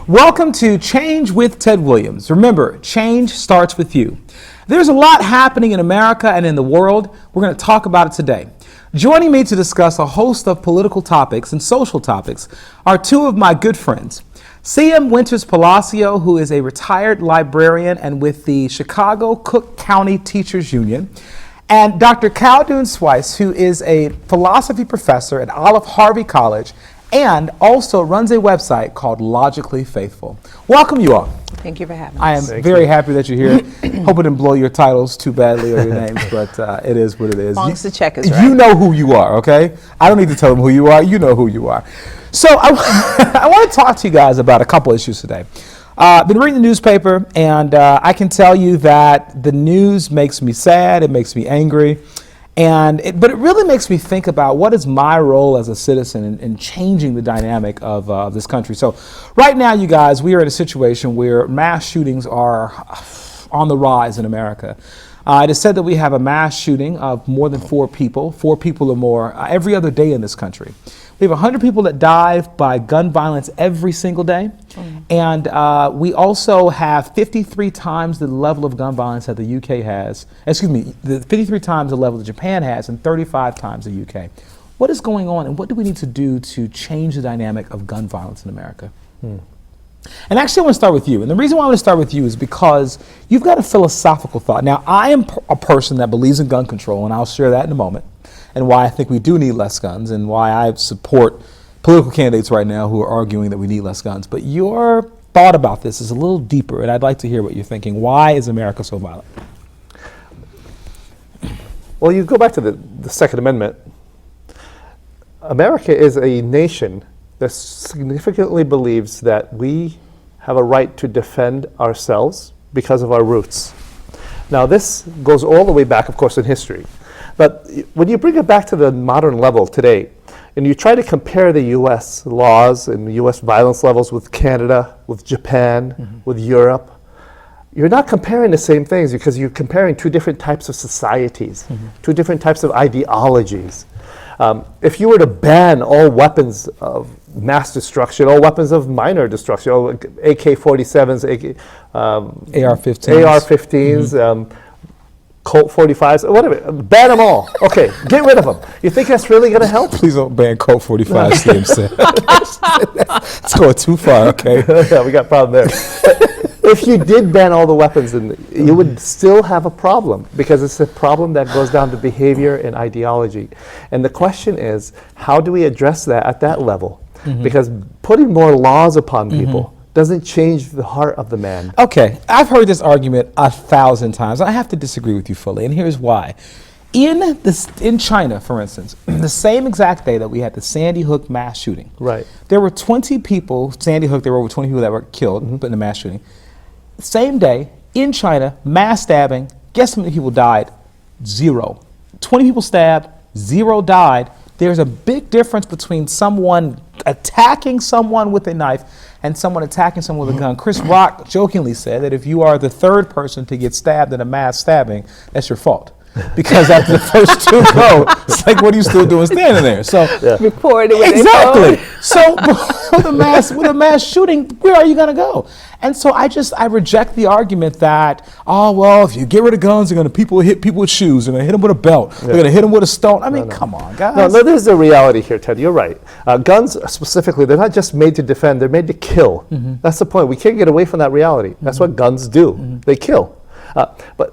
Welcome to Change with Ted Williams. Remember, change starts with you. There's a lot happening in America and in the world. We're going to talk about it today. Joining me to discuss a host of political topics and social topics are two of my good friends. Winters-Palacio, who is a retired librarian and with the Chicago Cook County Teachers Union, and Dr. Khaldoun Sweis, who is a philosophy professor at Olive Harvey College and also runs a website called Logically Faithful. Welcome, you all. Thank you for having us. I am very happy that you're here. Hope I didn't blow your titles too badly or your names, but it is what it is. As long as the check is right. You know who you are, okay? I don't need to tell them who you are. You know who you are. So I want to talk to you guys about a couple issues today. I've been reading the newspaper, and I can tell you that the news makes me sad. It makes me angry. But it really makes me think about what is my role as a citizen in changing the dynamic of this country. So right now, you guys, we are in a situation where mass shootings are on the rise in America. It is said that we have a mass shooting of more than 4 people or more every other day in this country. We have 100 people that die by gun violence every single day. And we also have 53 times the level of gun violence that the UK has, 53 times the level that Japan has and 35 times the UK. What is going on and what do we need to do to change the dynamic of gun violence in America? And actually I want to start with you. And the reason why I want to start with you is because you've got a philosophical thought. Now, I am a person that believes in gun control, and I'll share that in a moment, and why I think we do need less guns and why I support political candidates right now who are arguing that we need less guns. But your thought about this is a little deeper, and I'd like to hear what you're thinking. Why is America so violent? Well, you go back to the Second Amendment. America is a nation that significantly believes that we have a right to defend ourselves because of our roots. Now, this goes all the way back, of course, in history. But when you bring it back to the modern level today, and you try to compare the U.S. laws and the U.S. violence levels with Canada, with Japan, with Europe, you're not comparing the same things because you're comparing two different types of societies, two different types of ideologies. If you were to ban all weapons of mass destruction, all weapons of minor destruction, AK-47s, AR-15s, Colt 45s, whatever, ban them all. Okay, get rid of them. You think that's really going to help? Please don't ban Colt 45s, Steve said. It's going too far, okay? Yeah, we got a problem there. If you did ban all the weapons, you would still have a problem because it's a problem that goes down to behavior and ideology. And the question is, how do we address that at that level? Because putting more laws upon people doesn't change the heart of the man. Okay, I've heard this argument 1,000 times. I have to disagree with you fully, and here's why. In China, for instance, the same exact day that we had the Sandy Hook mass shooting, there were 20 people, Sandy Hook, there were over 20 people that were killed in the mass shooting. Same day, in China, mass stabbing, guess how many people died? 0. 20 people stabbed, 0 died. There's a big difference between someone attacking someone with a knife and someone attacking someone with a gun. Chris Rock jokingly said that if you are the third person to get stabbed in a mass stabbing, that's your fault. Because after the first 2 go, it's like, what are you still doing standing there? So record it with exactly. So with a mass shooting, where are you going to go? And so I reject the argument that, oh, well, if you get rid of guns, people will hit people with shoes. They're going to hit them with a belt. They're going to hit them with a stone. I mean, come on, guys. No, there's a reality here, Ted. You're right. Guns specifically, they're not just made to defend. They're made to kill. That's the point. We can't get away from that reality. That's what guns do. They kill.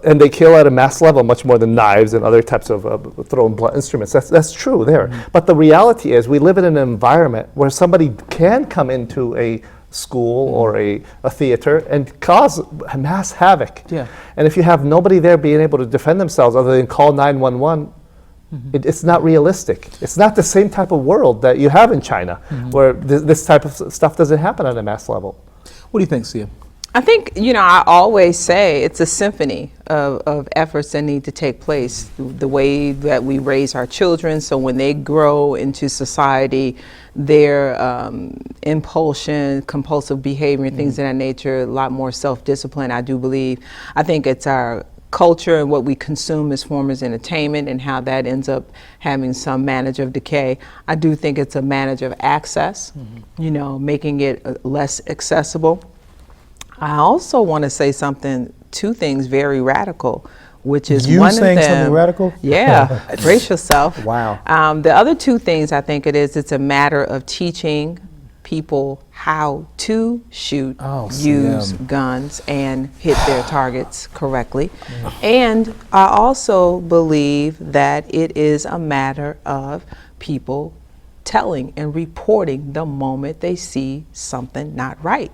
And they kill at a mass level much more than knives and other types of thrown blunt instruments. That's true there. But the reality is we live in an environment where somebody can come into a school or a theater and cause mass havoc. And if you have nobody there being able to defend themselves other than call 911, it's not realistic. It's not the same type of world that you have in China where this type of stuff doesn't happen at a mass level. What do you think, Sia? I think, I always say it's a symphony of efforts that need to take place. The way that we raise our children, so when they grow into society, their impulsion, compulsive behavior, and things of that nature, a lot more self-discipline, I do believe. I think it's our culture and what we consume as form as entertainment and how that ends up having some manage of decay. I do think it's a manage of access, you know, making it less accessible. I also want to say two things very radical, which is You one saying of them. something radical? Yeah, brace yourself. Wow. The other two things I think it's a matter of teaching people how to shoot, use guns, and hit their targets correctly. And I also believe that it is a matter of people telling and reporting the moment they see something not right.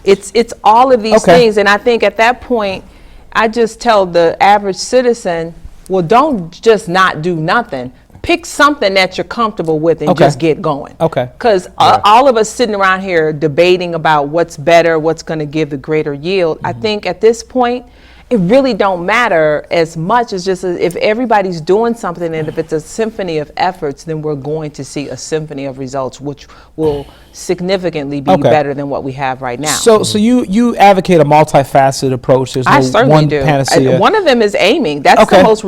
It's all of these things, and I think at that point, I just tell the average citizen, well, don't just not do nothing. Pick something that you're comfortable with and just get going. Okay. Because all of us sitting around here debating about what's better, what's going to give the greater yield, I think at this point, it really don't matter as much as just if everybody's doing something, and if it's a symphony of efforts, then we're going to see a symphony of results, which will significantly be better than what we have right now. So you advocate a multifaceted approach. There's no I certainly one do. panacea. One of them is aiming. That's the most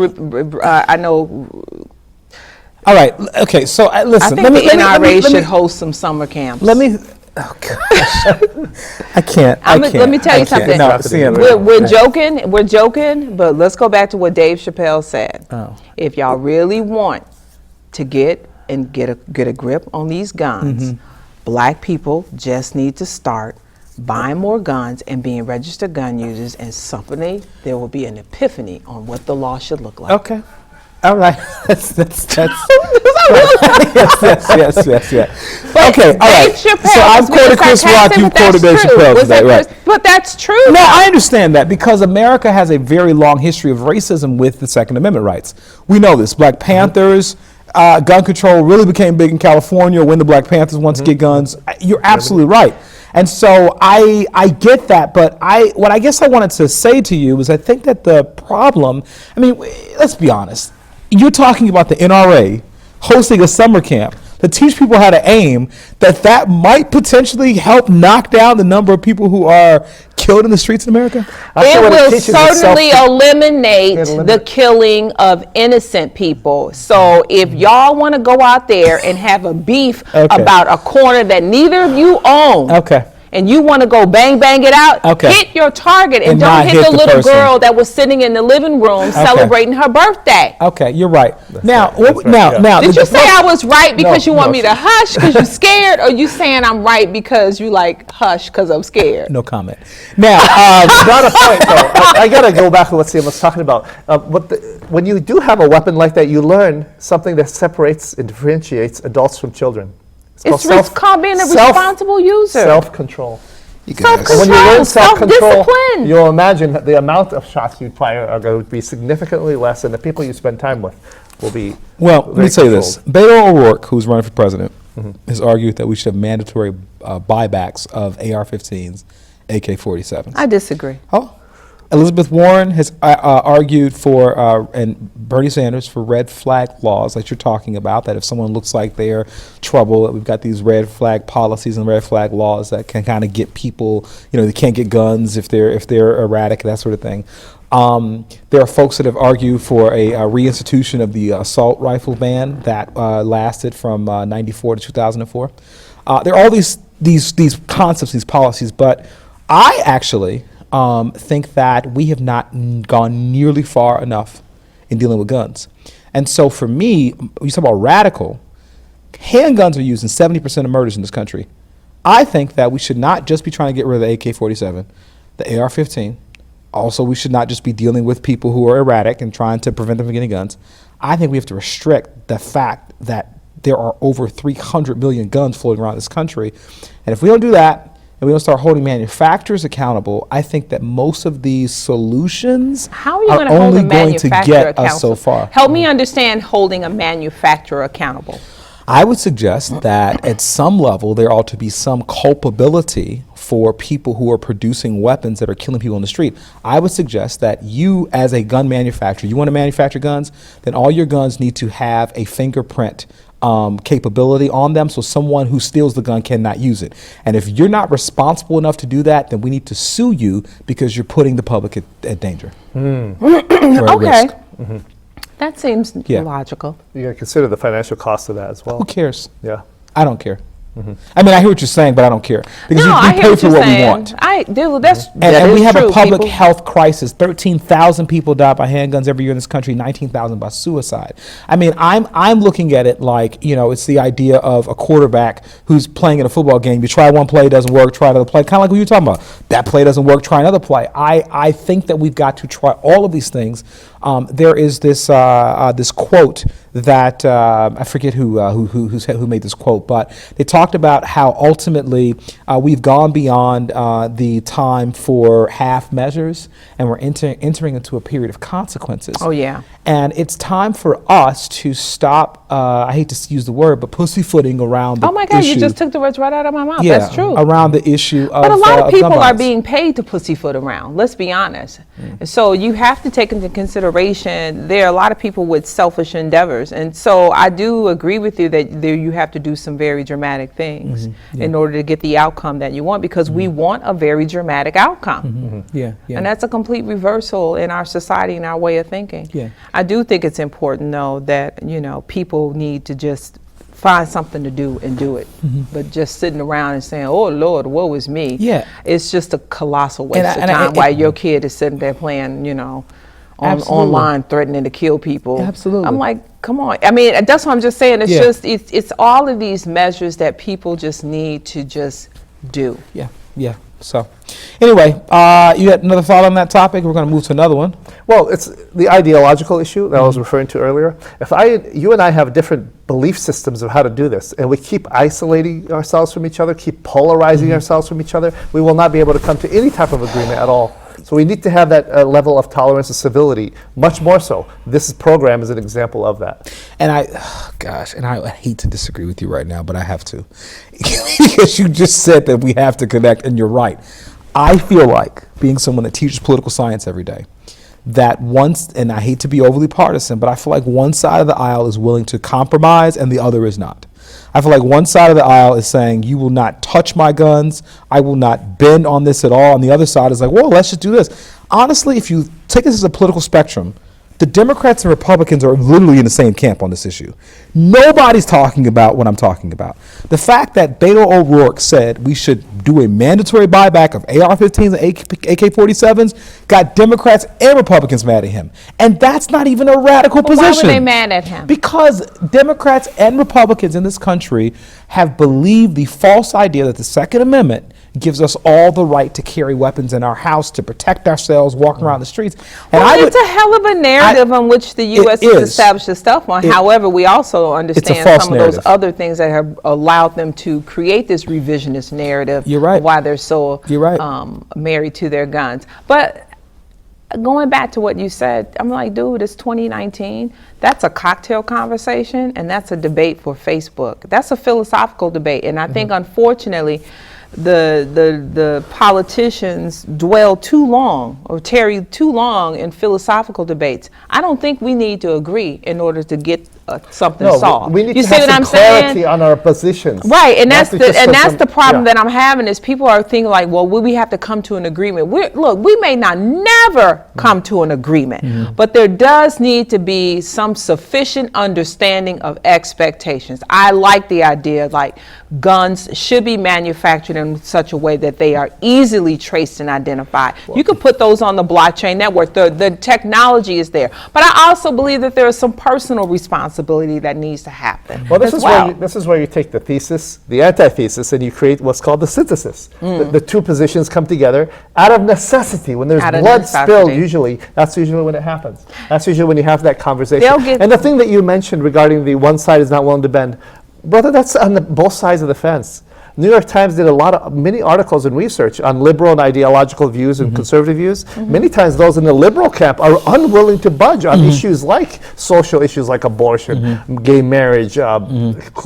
I know. All right. Okay. So listen. I think the NRA should host some summer camps. Let me. Oh gosh. I can't. Let me tell you something. No, we're joking, but let's go back to what Dave Chappelle said. If y'all really want to get a grip on these guns, black people just need to start buying more guns and being registered gun users, and someday there will be an epiphany on what the law should look like. Okay. All right. That's yes. But okay. All right. So I'm quoting Chris Rock. You quoted Dave Chappelle today, right? But that's true. No, I understand that because America has a very long history of racism with the Second Amendment rights. We know this. Black Panthers, gun control really became big in California when the Black Panthers wanted to get guns. You're absolutely right. And so I get that, but what I guess I wanted to say to you is I think that the problem, I mean, let's be honest. You're talking about the NRA hosting a summer camp to teach people how to aim, that might potentially help knock down the number of people who are killed in the streets in America? It will certainly eliminate the killing of innocent people. So if y'all want to go out there and have a beef about a corner that neither of you own, and you want to go bang it out, hit your target and don't hit the little girl that was sitting in the living room celebrating her birthday. Okay, you're right. Now, did you say I was right because you want me to hush because you're scared, or you saying I'm right because you like hush because I'm scared? No comment. Now, got a point though. I gotta go back to what Sam was talking about. When you do have a weapon like that, you learn something that separates and differentiates adults from children. It's called being a responsible user. Self-control. Self-control. When you learn self-control, self-discipline. you'll imagine that the amount of shots you fire are going to be significantly less, and the people you spend time with will be. Well, let me say this: Beto O'Rourke, who's running for president, has argued that we should have mandatory buybacks of AR-15s, AK-47s. I disagree. Oh. Elizabeth Warren has argued for, and Bernie Sanders, for red flag laws that you're talking about, that if someone looks like they're trouble, that we've got these red flag policies and red flag laws that can kind of get people, they can't get guns if they're erratic, that sort of thing. There are folks that have argued for a reinstitution of the assault rifle ban that lasted from 94 to 2004. There are all these concepts, these policies, but I actually think that we have not gone nearly far enough in dealing with guns. And so for me, when you talk about radical, handguns are used in 70% of murders in this country. I think that we should not just be trying to get rid of the AK-47, the AR-15. Also, we should not just be dealing with people who are erratic and trying to prevent them from getting guns. I think we have to restrict the fact that there are over 300 million guns floating around this country. And if we don't do that, and we don't start holding manufacturers accountable, I think that most of these solutions are only going to get us so far. Help me understand holding a manufacturer accountable. I would suggest that at some level there ought to be some culpability for people who are producing weapons that are killing people on the street. I would suggest that you, as a gun manufacturer, you want to manufacture guns, then all your guns need to have a fingerprint capability on them, so someone who steals the gun cannot use it. And if you're not responsible enough to do that, then we need to sue you because you're putting the public at danger. Or at Okay. risk. That seems Yeah. logical. You got to consider the financial cost of that as well. Who cares? Yeah. I don't care. I mean, I hear what you're saying, but I don't care because No, we I pay hear what for you're what we saying. want. That And we is have true, a public people. health crisis. 13,000 people die by handguns every year in this country. 19,000 by suicide. I mean, I'm looking at it like, it's the idea of a quarterback who's playing in a football game. You try one play, it doesn't work. Try another play. Kind of like what you're talking about. That play doesn't work. Try another play. I think that we've got to try all of these things. There is this this quote that I forget who made this quote, but they talked about how ultimately we've gone beyond the time for half measures, and we're entering into a period of consequences. Oh, yeah. And it's time for us to stop. I hate to use the word, but pussyfooting around the Oh my God, issue. you just took the words right out of my mouth. Yeah, That's true. around the issue of But a lot of gun people are violence. being paid to pussyfoot around. Let's be honest. So you have to take into consideration there are a lot of people with selfish endeavors, and so I do agree with you that there you have to do some very dramatic things in order to get the outcome that you want, because we want a very dramatic outcome. Yeah. And that's a complete reversal in our society and our way of thinking. Yeah. I do think it's important, though, that people need to just find something to do and do it. But just sitting around and saying, "Oh Lord, woe is me," Yeah. it's just a colossal waste And of time while your kid is sitting there playing, Absolutely. online threatening to kill people. Absolutely. I'm like, come on. I mean, that's what I'm just saying. It's Yeah. just it's all of these measures that people just need to just do. Yeah. So, anyway, you had another thought on that topic? We're going to move to another one. Well, it's the ideological issue that I was referring to earlier. If you and I have different belief systems of how to do this, and we keep isolating ourselves from each other, keep polarizing ourselves from each other, we will not be able to come to any type of agreement at all. So we need to have that level of tolerance and civility, much more so. This program is an example of that. And I hate to disagree with you right now, but I have to. Because you just said that we have to connect, and you're right. I feel like, being someone that teaches political science every day, that and I hate to be overly partisan, but I feel like one side of the aisle is willing to compromise and the other is not. I feel like one side of the aisle is saying, you will not touch my guns, I will not bend on this at all, and the other side is like, well, let's just do this. Honestly, if you take this as a political spectrum, the Democrats and Republicans are literally in the same camp on this issue. Nobody's talking about what I'm talking about. The fact that Beto O'Rourke said we should do a mandatory buyback of AR-15s and AK-47s got Democrats and Republicans mad at him. And that's not even a radical position. Why were they mad at him? Because Democrats and Republicans in this country have believed the false idea that the Second Amendment gives us all the right to carry weapons in our house, to protect ourselves, walking around the streets. And Well, it's a hell of a narrative on which the U.S. has established itself on. However, we also understand false some of narrative. those other things that have allowed them to create this revisionist narrative. You're right. Of why they're so You're right. married to their guns. But going back to what you said, I'm like, dude, it's 2019. That's a cocktail conversation, and that's a debate for Facebook. That's a philosophical debate, and I think, unfortunately, the politicians dwell too long or tarry too long in philosophical debates. I don't think we need to agree in order to get something solved. We need you to see have what some I'm clarity saying? on our positions. Right, and Not that's to just the problem that I'm having is people are thinking like, well, we have to come to an agreement. We may not never come to an agreement, but there does need to be some sufficient understanding of expectations. I like the idea like guns should be manufactured in such a way that they are easily traced and identified. You could put those on the blockchain network. The technology is there, but I also believe that there is some personal responsibility that needs to happen. Well, this is where you take the thesis, the antithesis, and you create what's called the synthesis. The two positions come together out of necessity. When there's blood spilled, that's usually when it happens. That's usually when you have that conversation. And the thing that you mentioned regarding the one side is not willing to bend, brother, that's on both sides of the fence. New York Times did many articles and research on liberal and ideological views and conservative views. Many times those in the liberal camp are unwilling to budge on issues like social issues like abortion, gay marriage,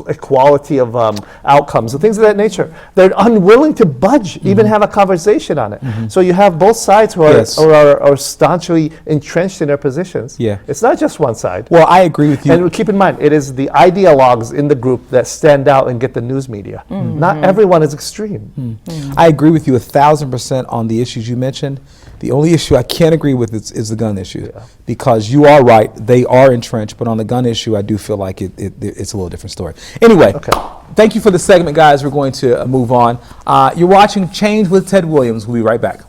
equality of outcomes, and things of that nature. They're unwilling to budge, even have a conversation on it. So you have both sides who are staunchly entrenched in their positions. Yeah. It's not just one side. Well, I agree with you. And keep in mind, it is the ideologues in the group that stand out and get the news media. Not everyone is extreme. I agree with you 1,000% on the issues you mentioned. The only issue I can't agree with is the gun issue, because you are right, they are entrenched, but on the gun issue, I do feel like it's a little different story. Anyway, thank you for the segment, guys. We're going to move on. You're watching Change with Ted Williams. We'll be right back.